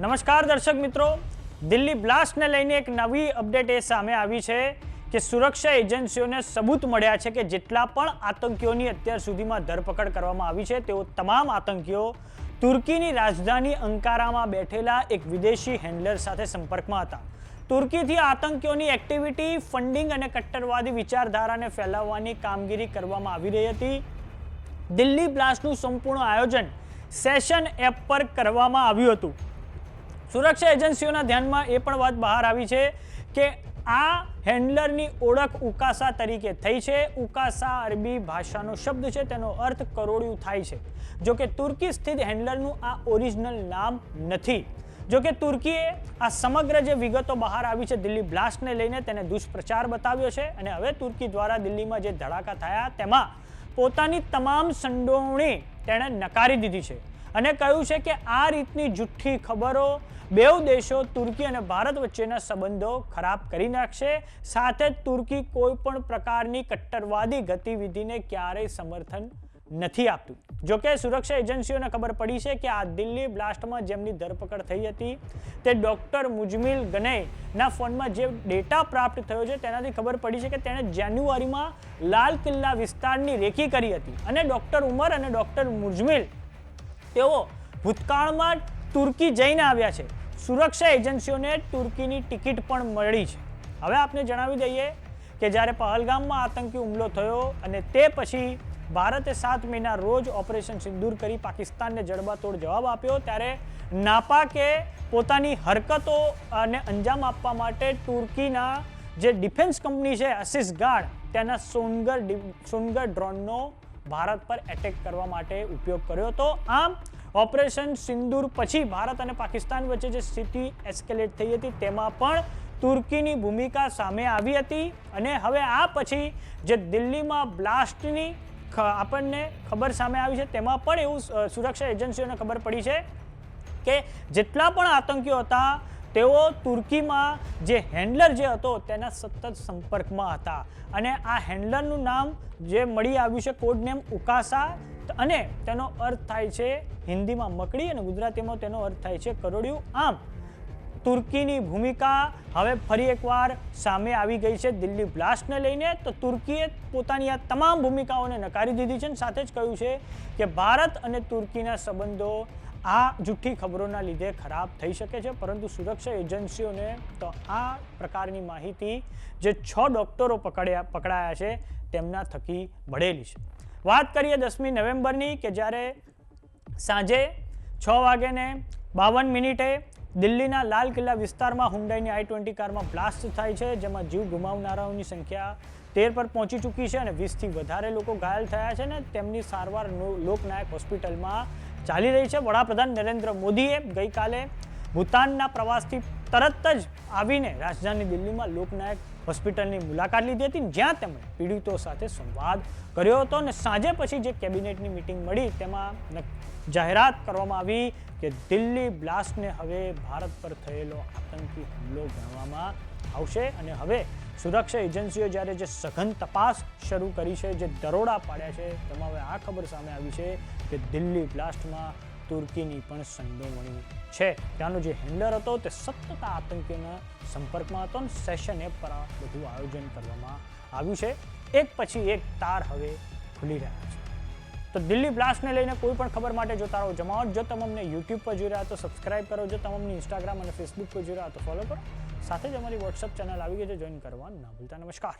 નમસ્કાર દર્શક મિત્રો, દિલ્હી બ્લાસ્ટને લઈને એક નવી અપડેટ એ સામે આવી છે કે સુરક્ષા એજન્સીઓને સબૂત મળ્યા છે કે જેટલા પણ આતંકીઓની અત્યાર સુધીમાં ધરપકડ કરવામાં આવી છે તેઓ તમામ આતંકીઓ તુર્કીની રાજધાની અંકારામાં બેઠેલા એક વિદેશી હેન્ડલર સાથે સંપર્કમાં હતા. તુર્કીથી આતંકીઓની એક્ટિવિટી, ફંડિંગ અને કટ્ટરવાદી વિચારધારાને ફેલાવવાની કામગીરી કરવામાં આવી રહી હતી. દિલ્હી બ્લાસ્ટનું સંપૂર્ણ આયોજન સેશન એપ પર કરવામાં આવ્યું હતું. સુરક્ષા એજન્સીઓના ધ્યાનમાં એ પણ વાત બહાર આવી છે કે આ હેન્ડલરની ઓળખ ઉકાસા તરીકે થઈ છે. ઉકાસા અરબી ભાષાનો શબ્દ છે, તેનો અર્થ કરોડિયું થાય છે. જો કે તુર્કી સ્થિત હેન્ડલરનું આ ઓરિજિનલ નામ નથી. જો કે તુર્કીએ આ સમગ્ર જે વિગતો બહાર આવી છે દિલ્હી બ્લાસ્ટને લઈને તેને દુષ્પ્રચાર બતાવ્યો છે અને હવે તુર્કી દ્વારા દિલ્હીમાં જે ધડાકા થયા તેમાં પોતાની તમામ સંડોવણી તેણે નકારી દીધી છે અને કહ્યું છે કે આ રીતની જુઠ્ઠી ખબરો બેઉ દેશો તુર્કી અને ભારત વચ્ચેના સંબંધો ખરાબ કરી નાખશે. સાથે જ તુર્કી કોઈ પણ પ્રકારની કટ્ટરવાદી ગતિવિધિને ક્યારેય સમર્થન નથી આપતું. જોકે સુરક્ષા એજન્સીઓને ખબર પડી છે કે આ દિલ્હી બ્લાસ્ટમાં જેમની ધરપકડ થઈ હતી તે ડોક્ટર મુજમિલ ગનઈના ફોનમાં જે ડેટા પ્રાપ્ત થયો છે તેનાથી ખબર પડી છે કે તેણે જાન્યુઆરીમાં લાલ કિલ્લા વિસ્તારની રેકી કરી હતી અને ડોક્ટર ઉમર અને ડોક્ટર મુજમિલ તેઓ ભૂતકાળમાં તુર્કી જઈને આવ્યા છે. સુરક્ષા એજન્સીઓને તુર્કીની ટિકિટ પણ મળી છે. હવે આપને જણાવી દઈએ કે જ્યારે પહલગામમાં આતંકી હુમલો થયો અને તે પછી ભારતે 7 મેના રોજ ઓપરેશન સિંદૂર કરી પાકિસ્તાનને જડબાતોડ જવાબ આપ્યો ત્યારે નાપાકે પોતાની હરકતો અને અંજામ આપવા માટે તુર્કીના જે ડિફેન્સ કંપની છે અસીસ ગાર્ડ તેના સોનગર ડ્રોનનો ભારત પર એટેક કરવા માટે ઉપયોગ કર્યો હતો. આમ ઓપરેશન સિંદૂર પછી ભારત અને પાકિસ્તાન વચ્ચે જે સ્થિતિ એસ્કેલેટ થઈ હતી તેમાં પણ તુર્કીની ભૂમિકા સામે આવી હતી અને હવે આ પછી જે દિલ્હીમાં બ્લાસ્ટની આપણને ખબર સામે આવી છે તેમાં પણ એવું સુરક્ષા એજન્સીઓને ખબર પડી છે કે જેટલા પણ આતંકીઓ હતા તેઓ તુર્કીમાં જે હેન્ડલર જે હતો તેના સતત સંપર્કમાં હતા અને આ હેન્ડલરનું નામ જે મળી આવ્યું છે કોડ નેમ ઉકાસા અને તેનો અર્થ થાય છે હિન્દીમાં મકડી અને ગુજરાતીમાં તેનો અર્થ થાય છે કરોડિયું. આમ તુર્કીની ભૂમિકા હવે ફરી એકવાર સામે આવી ગઈ છે દિલ્હી બ્લાસ્ટને લઈને. તો તુર્કીએ પોતાની આ તમામ ભૂમિકાઓને નકારી દીધી છે અને સાથે જ કહ્યું છે કે ભારત અને તુર્કીના સંબંધો આ જુઠ્ઠી ખબરોના લીધે ખરાબ થઈ શકે છે. પરંતુ સુરક્ષા એજન્સીઓને તો આ પ્રકારની માહિતી જે 6 ડોક્ટરો પકડાયા છે તેમના થકી મળેલી છે. વાત કરીએ 10મી નવેમ્બરની કે જ્યારે સાંજે 6:52 દિલ્હીના લાલ કિલ્લા વિસ્તારમાં હુન્ડાઈની i20 કારમાં બ્લાસ્ટ થાય છે જેમાં જીવ ગુમાવનારાઓની સંખ્યા 13 પર પહોંચી ચૂકી છે અને 20થી વધારે લોકો ઘાયલ થયા છે અને તેમની સારવાર લોકનાયક હોસ્પિટલમાં ચાલી રહી છે. વડાપ્રધાન નરેન્દ્ર મોદીએ ગઈકાલે ભૂતાનના પ્રવાસથી તરત જ આવીને રાજધાની દિલ્હીમાં લોકનાયક હોસ્પિટલની મુલાકાત લીધી હતી જ્યાં તેમણે પીડિતો સાથે સંવાદ કર્યો હતો અને સાંજે પછી જે કેબિનેટની મિટિંગ મળી તેમાં જાહેરાત કરવામાં આવી કે દિલ્હી બ્લાસ્ટને હવે ભારત પર થયેલો આતંકી હુમલો ગણવામાં આવશે અને હવે સુરક્ષા એજન્સીઓ જ્યારે જે સઘન તપાસ શરૂ કરી છે, જે દરોડા પાડ્યા છે તેમાં હવે આ ખબર સામે આવી છે કે દિલ્હી બ્લાસ્ટમાં તુર્કીની પણ સંડોવણી છે. ત્યાંનો જે હેન્ડલર હતો તે સતત આતંકીઓના સંપર્કમાં હતો અને સેશન એપ પર આ બધું આયોજન કરવામાં આવ્યું છે. એક પછી એક તાર હવે ખુલી રહ્યા છે. તો દિલ્હી બ્લાસ્ટને લઈને કોઈ પણ ખબર માટે જોતા રહો જમાવટ. જો તમે અમને યુટ્યુબ પર જોઈ રહ્યા તો સબસ્ક્રાઇબ કરો. જો તમે અમને ઇન્સ્ટાગ્રામ અને ફેસબુક પર જોઈ રહ્યા તો ફોલો કરો. સાથે જ અમારી વોટ્સઅપ ચેનલ આવી ગઈ છે, જોઈન કરવા ના ભૂલતા. નમસ્કાર.